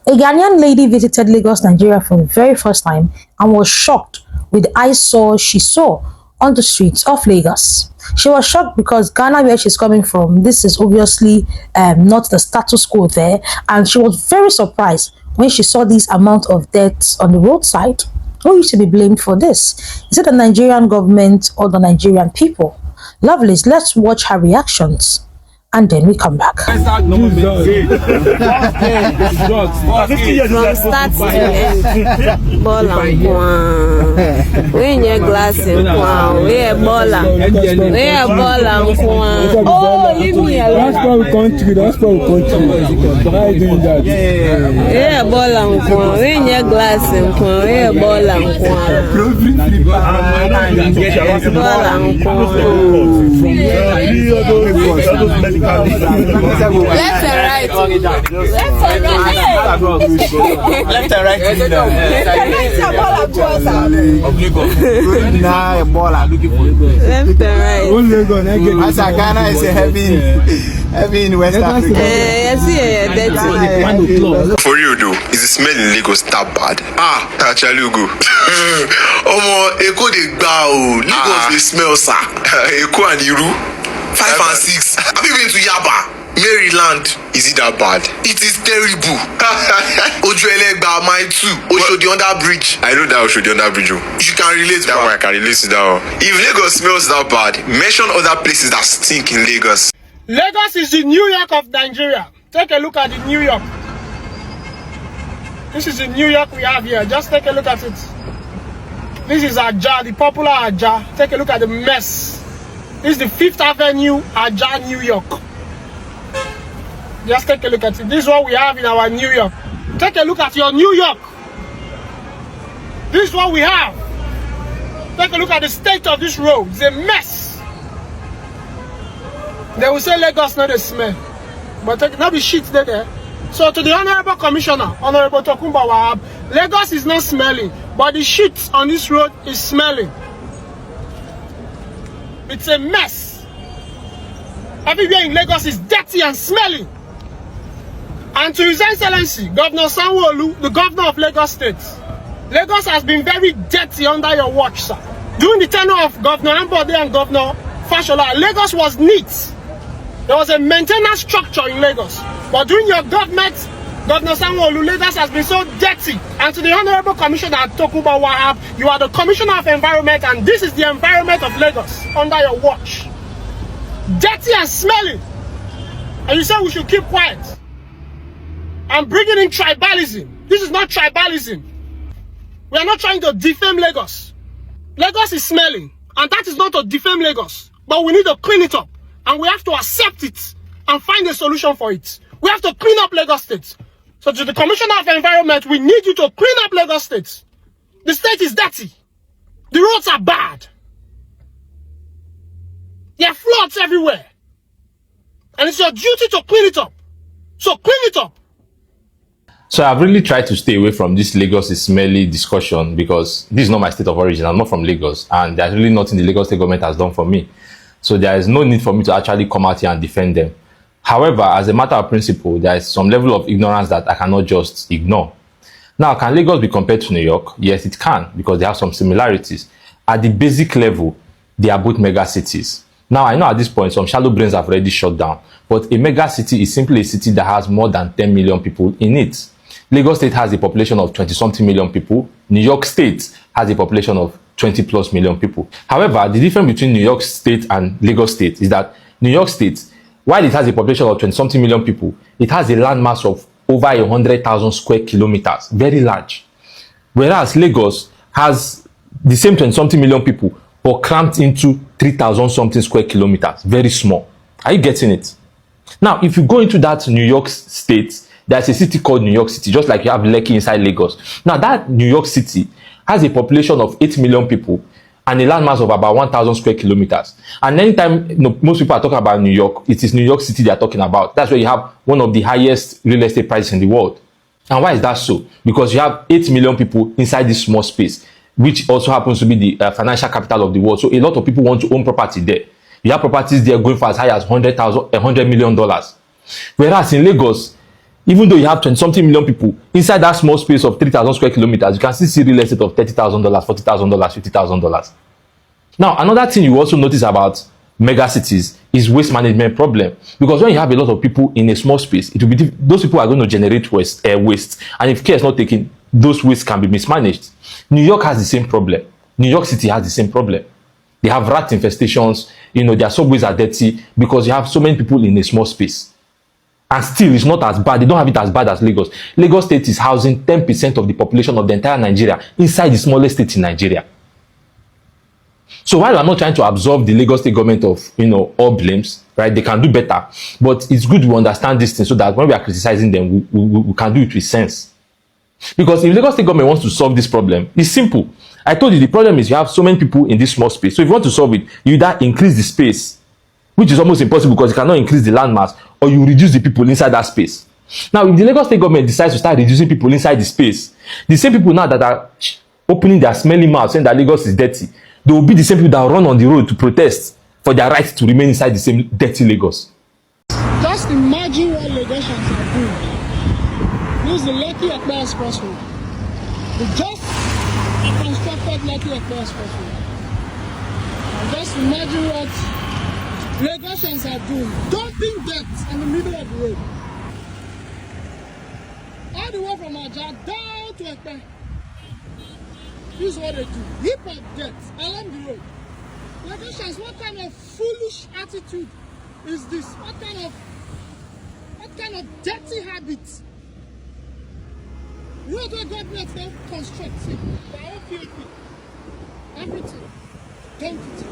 A Ghanaian lady visited Lagos, Nigeria for the very first time and was shocked with the eyesore she saw on the streets of Lagos. She was shocked because Ghana, where she's coming from, this is obviously not the status quo there, and she was very surprised when she saw this amount of deaths on the roadside. Who is to be blamed for this? Is it the Nigerian government or the Nigerian people? Lovelies, let's watch her reactions and then we come back. From start to end, ball and kwan. We in your glass in kwan. We a baller. We a ball and kwan. Oh, leave me alone. That's for country. That's for country. Why are you doing that? We a ball and kwan. We in your glass in kwan. We a ball and kwan. Ball and kwan. Left and right. Left and right. Ghana is a heavy in West Africa. For you, though, is the smell in Lagos that bad? Actually, go. Eko de bao. Lagos they smell, sir. Eko and Iru. 5 and 6. Have you been to Yaba? Maryland, is it that bad? It is terrible. Ojuelegba, mile 2, Oshodi under bridge. I know that Oshodi under bridge. You can relate. That one I can relate to that one. If Lagos smells that bad, mention other places that stink in Lagos. Lagos is the New York of Nigeria. Take a look at the New York. This is the New York we have here. Just take a look at it. This is Aja, the popular Aja. Take a look at the mess. This is the 5th Avenue, Aja, New York. Just take a look at it. This is what we have in our New York. Take a look at your New York. This is what we have. Take a look at the state of this road. It's a mess. They will say Lagos not a smell. But take not be shit there. So to the Honorable Commissioner, Honorable Tokumba Wahab, Lagos is not smelling, but the shit on this road is smelling. It's a mess. Everywhere in Lagos is dirty and smelling. And to His Excellency, Governor Sanwo-Olu, the governor of Lagos State, Lagos has been very dirty under your watch, sir. During the tenure of Governor Ambode and Governor Fashola, Lagos was neat. There was a maintenance structure in Lagos. But during your government, Governor Sanwo-Olu, Lagos has been so dirty. And to the Honorable Commissioner Tokumba Wahab, you are the Commissioner of Environment, and this is the environment of Lagos under your watch. Dirty and smelling. And you say we should keep quiet. I'm bringing in tribalism. This is not tribalism. We are not trying to defame Lagos. Lagos is smelling, and that is not to defame Lagos. But we need to clean it up, and we have to accept it and find a solution for it. We have to clean up Lagos State. So to the Commissioner of Environment, we need you to clean up Lagos State. The state is dirty. The roads are bad. There are floods everywhere. And it's your duty to clean it up. So clean it up. So I've really tried to stay away from this Lagos is smelly discussion because this is not my state of origin. I'm not from Lagos, and there's really nothing the Lagos state government has done for me. So there is no need for me to actually come out here and defend them. However, as a matter of principle, there is some level of ignorance that I cannot just ignore. Now, can Lagos be compared to New York? Yes, it can, because they have some similarities. At the basic level, they are both mega cities. Now, I know at this point, some shallow brains have already shut down, but a mega city is simply a city that has more than 10 million people in it. Lagos State has a population of 20-something million people. New York State has a population of 20+ million people. However, the difference between New York State and Lagos State is that New York State, while it has a population of 20-something million people, it has a landmass of over 100,000 square kilometers, very large. Whereas Lagos has the same 20-something million people, but cramped into 3,000-something square kilometers, very small. Are you getting it? Now, if you go into that New York State, there's a city called New York City, just like you have Lekki inside Lagos. Now, that New York City has a population of 8 million people and a landmass of about 1,000 square kilometers. And anytime most people are talking about New York, it is New York City they are talking about. That's where you have one of the highest real estate prices in the world. And why is that so? Because you have 8 million people inside this small space, which also happens to be the financial capital of the world. So a lot of people want to own property there. You have properties there going for as high as $100 million. Whereas in Lagos, Even though you have 20-something million people inside that small space of 3,000 square kilometers, you can still see real estate of $30,000, $40,000, $50,000. Now, another thing you also notice about mega cities is waste management problem, because when you have a lot of people in a small space, it will be those people are going to generate waste, and if care is not taken, those wastes can be mismanaged. New York has the same problem. New York City has the same problem. They have rat infestations. Their subways are dirty because you have so many people in a small space. And still, it's not as bad. They don't have it as bad as Lagos. Lagos State is housing 10% of the population of the entire Nigeria inside the smallest state in Nigeria. So while I'm not trying to absolve the Lagos State government of, all blames, right? They can do better. But it's good we understand this thing so that when we are criticizing them, we can do it with sense. Because if Lagos State government wants to solve this problem, it's simple. I told you the problem is you have so many people in this small space. So if you want to solve it, you either increase the space, which is almost impossible because you cannot increase the landmass, or you reduce the people inside that space. Now, if the Lagos State government decides to start reducing people inside the space, the same people now that are opening their smelly mouth saying that Lagos is dirty, they will be the same people that will run on the road to protest for their right to remain inside the same dirty Lagos. Just imagine what Lagosians are doing. This is the Lekki Accra Expressway. They just constructed Lekki Accra Expressway. And just imagine what Lagosians are doing. Dumping dirt in the middle of the road. All the way from Aja down to Accra. This is what they do. Heap of dirt along the road. Lagosians, what kind of foolish attitude is this? What kind of dirty habits? You know what government don't construct? See, their own POP. Everything. Dump it.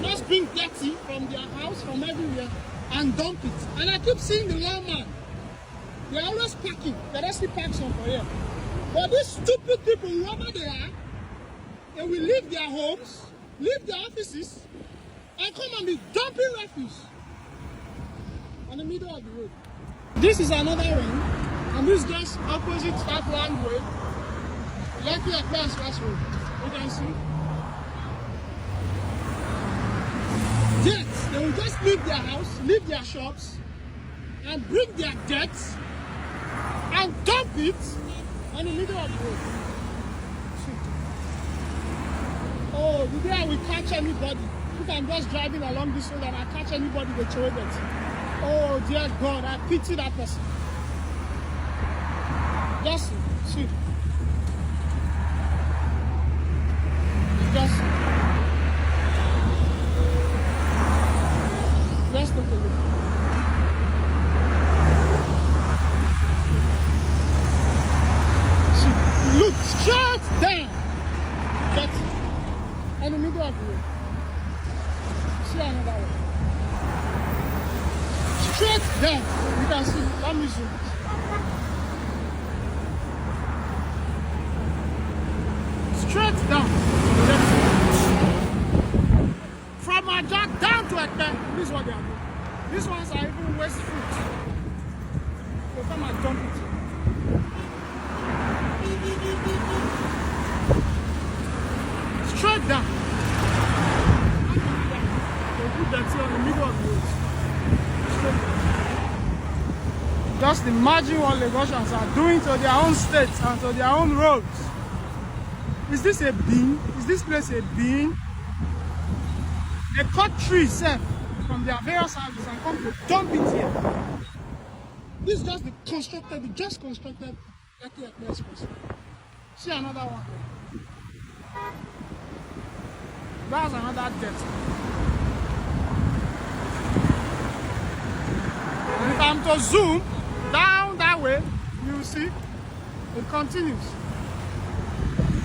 Just bring dirty from their house, from everywhere, and dump it. And I keep seeing the lawman. They're always packing. They don't see park some for here. But these stupid people, whoever they are, they will leave their homes, leave their offices, and come and be dumping refuse on the middle of the road. This is another one, and this is just opposite that one way, Lekki Accra Expressway. You can see. Dirt. They will just leave their house, leave their shops, and bring their dirt and dump it on the middle of the road. Oh, the day I will catch anybody, if I'm just driving along this road and I catch anybody with throw it. Oh dear God, I pity that person. Just see. Just look at it. Look straight down. That's in the middle of the road. See another one. Straight down. You can see. Let me zoom. Straight down. From Aja down to Accra. This is what they are doing. These ones are even waste fruit. So come and dump it. Straight down. They put that here in the middle of the road. Straight down. Just imagine what Lagosians are doing to their own states and to their own roads. Is this a bin? Is this place a bin? They cut trees from their various houses and come to dump it here. This is just just constructed Lekki Accra Express. See another one. That's another dirt. And if I'm to zoom down that way, you will see it continues.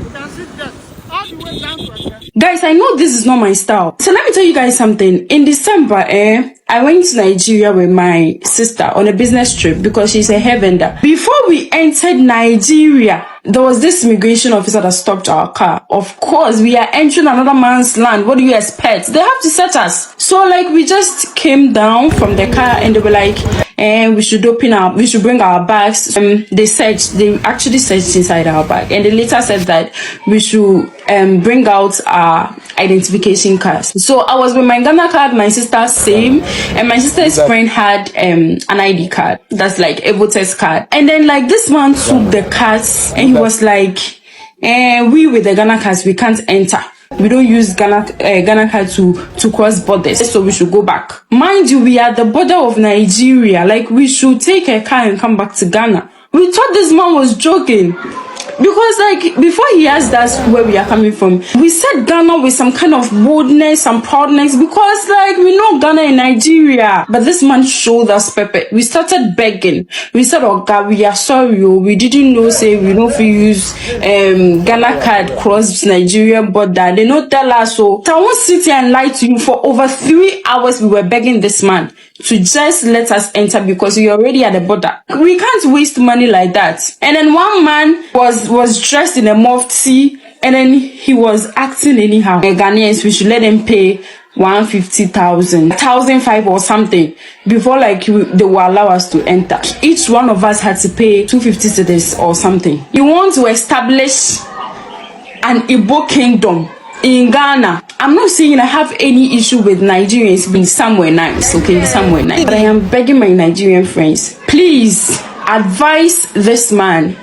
You can see dirt all the way down to Accra. Guys, I know this is not my style. So let me tell you guys something. In December, I went to Nigeria with my sister on a business trip because she's a hair vendor. Before we entered Nigeria, there was this immigration officer that stopped our car. Of course, we are entering another man's land. What do you expect? They have to search us. So we just came down from the car and they were like, and we should bring our bags. They actually searched inside our bag, and they later said that we should bring out our identification cards. So I was with my Ghana card, my sister's same, and my sister's friend had an ID card that's like a voter's card. And then like this man took the cards and he was like, we with the Ghana cards, we can't enter. We don't use Ghana card to cross borders, so we should go back. Mind you, we are at the border of Nigeria. Like, we should take a car and come back to Ghana. We thought this man was joking. Because like before he asked us where we are coming from, we said Ghana with some kind of boldness and proudness because like we know Ghana and Nigeria. But this man showed us pepper. We started begging. We said, oh God, we are sorry. We didn't know say we don't use Ghana card cross Nigeria border. They don't tell us so. I won't sit here and lie to you. For over 3 hours we were begging this man to just let us enter because we already at the border. We can't waste money like that. And then one man was dressed in a mufti and then he was acting anyhow. Ghanaians, we should let them pay 150,000, 1,500 or something before like they will allow us to enter. Each one of us had to pay 250 cedis or something. You want to establish an Igbo kingdom in Ghana. I'm not saying I have any issue with Nigerians being somewhere nice, okay, somewhere nice. But I am begging my Nigerian friends, please advise this man.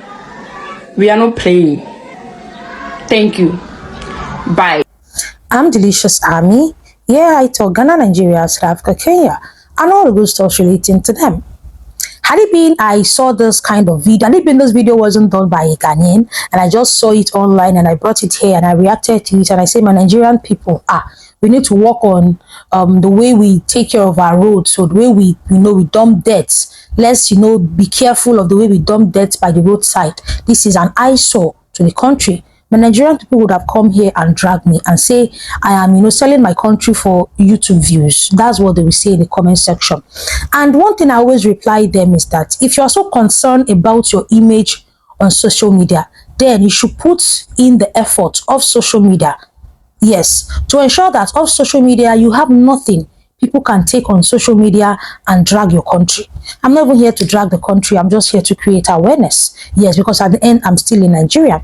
We are not playing. Thank you. Bye. I'm Delicious Army. Yeah, I talk Ghana, Nigeria, South Africa, Kenya, and all the good stuff relating to them. Had it been I saw this kind of video, and even this video wasn't done by a Ghanaian, and I just saw it online and I brought it here and I reacted to it and I say, my Nigerian people, we need to work on the way we take care of our roads, so the way we dump dirt. Let's be careful of the way we dump dirt by the roadside. This is an eyesore to the country. The Nigerian people would have come here and dragged me and say, I am, selling my country for YouTube views. That's what they will say in the comment section. And one thing I always reply them is that if you are so concerned about your image on social media, then you should put in the effort of social media. Yes, to ensure that off social media, you have nothing people can take on social media and drag your country. I'm not even here to drag the country. I'm just here to create awareness. Yes, because at the end, I'm still in Nigeria.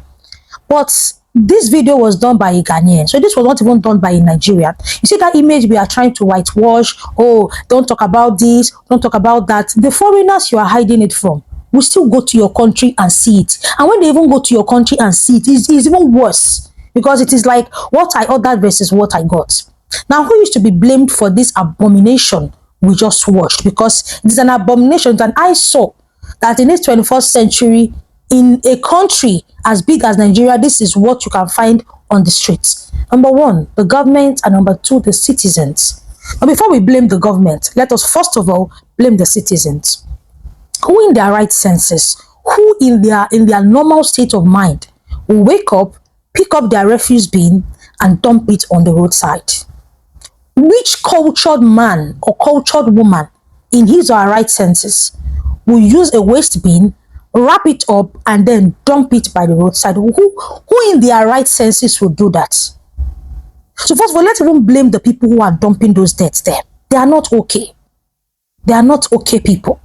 But this video was done by a Ghanaian. So this was not even done by a Nigerian. You see that image we are trying to whitewash? Oh, don't talk about this, don't talk about that. The foreigners you are hiding it from will still go to your country and see it. And when they even go to your country and see it, it's even worse. Because it is like what I ordered versus what I got. Now, who used to be blamed for this abomination we just watched? Because it is an abomination that I saw that in this 21st century, in a country as big as Nigeria, this is what you can find on the streets. Number one, the government, and number two, the citizens. But before we blame the government, let us first of all blame the citizens. Who in their right senses, who in their normal state of mind will wake up, pick up their refuse bin and dump it on the roadside? Which cultured man or cultured woman in his or her right senses will use a waste bin, wrap it up and then dump it by the roadside? Who in their right senses will do that? So first of all, let's even blame the people who are dumping those deaths there. They are not okay. They are not okay people.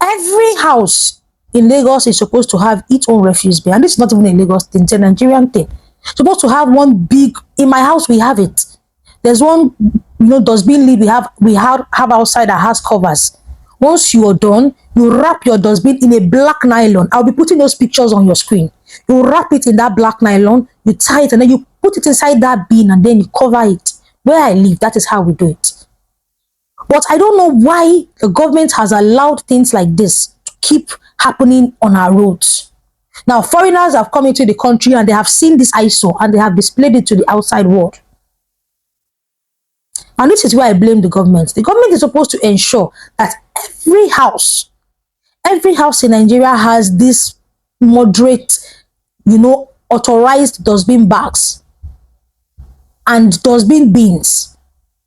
Every house in Lagos is supposed to have its own refuse bin. And this is not even a Lagos thing, it's a Nigerian thing. Supposed to have one big, in my house we have it. There's one, dustbin lid we have outside our house covers. Once you are done, you wrap your dustbin in a black nylon. I'll be putting those pictures on your screen. You wrap it in that black nylon, you tie it, and then you put it inside that bin, and then you cover it. Where I live, that is how we do it. But I don't know why the government has allowed things like this to keep happening on our roads. Now, foreigners have come into the country and they have seen this eyesore and they have displayed it to the outside world. And this is where I blame the government. The government is supposed to ensure that every house in Nigeria has this moderate, authorized dustbin bags and dustbin bins,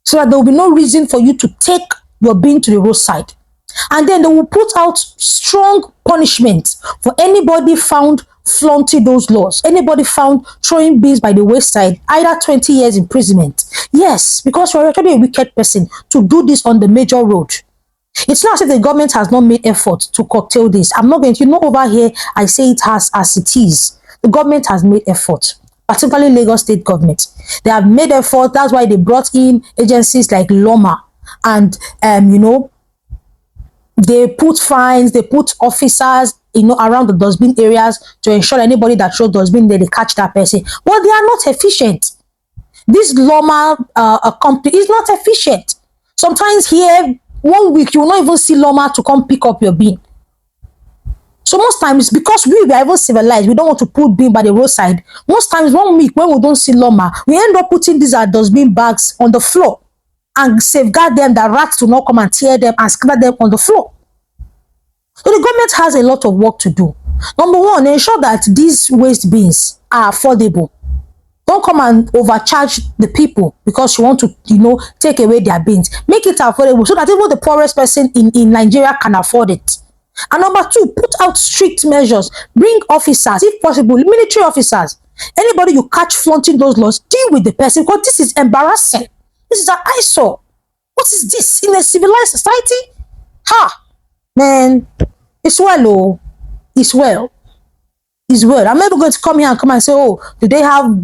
so that there will be no reason for you to take your bin to the roadside. And then they will put out strong punishment for anybody found flaunting those laws. Anybody found throwing beans by the wayside, either 20 years imprisonment. Yes, because you're actually a wicked person to do this on the major road. It's not as if the government has not made effort to curtail this. I'm not going to, over here, I say it has as it is. The government has made effort, particularly Lagos State government. They have made effort. That's why they brought in agencies like Loma and, they put fines, they put officers, around the dustbin areas to ensure anybody that throws dustbin there, they catch that person. But they are not efficient. This Loma company is not efficient. Sometimes here, 1 week, you will not even see Loma to come pick up your bin. So most times, because we are even civilized, we don't want to put bin by the roadside. Most times, 1 week, when we don't see Loma, we end up putting these dustbin bags on the floor and safeguard them that rats do not come and tear them and scatter them on the floor. So the government has a lot of work to do. Number one, ensure that these waste bins are affordable. Don't come and overcharge the people because you want to, take away their bins. Make it affordable so that even the poorest person in Nigeria can afford it. And number two, put out strict measures. Bring officers, if possible, military officers. Anybody you catch flaunting those laws, deal with the person because this is embarrassing. This is an eyesore. What is this in a civilized society? Ha! Man, it's well, oh. It's well. It's well. I'm never going to come here and say, oh, do they have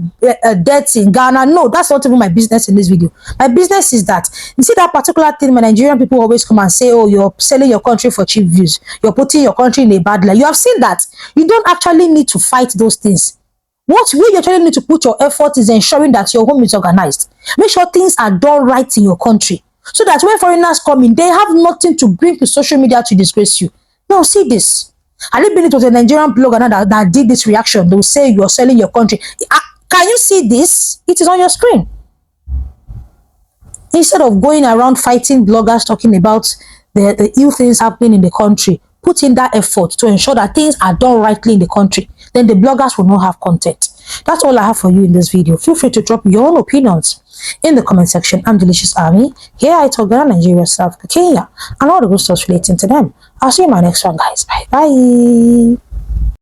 debts in Ghana? No, that's not even my business in this video. My business is that, you see that particular thing when Nigerian people always come and say, oh, you're selling your country for cheap views. You're putting your country in a bad light. You have seen that. You don't actually need to fight those things. What you actually need to put your effort is ensuring that your home is organized. Make sure things are done right in your country. So that when foreigners come in, they have nothing to bring to social media to disgrace you. Now, see this. I believe it was a Nigerian blogger that did this reaction. They will say you're selling your country. Can you see this? It is on your screen. Instead of going around fighting bloggers talking about the ill things happening in the country, put in that effort to ensure that things are done rightly in the country. Then the bloggers will not have content. That's all I have for you in this video. Feel free to drop your own opinions in the comment section. I'm Delicious Army. Here I talk Ghana, Nigeria, South Kenya, and all the good stuff relating to them. I'll see you in my next one, guys. Bye bye.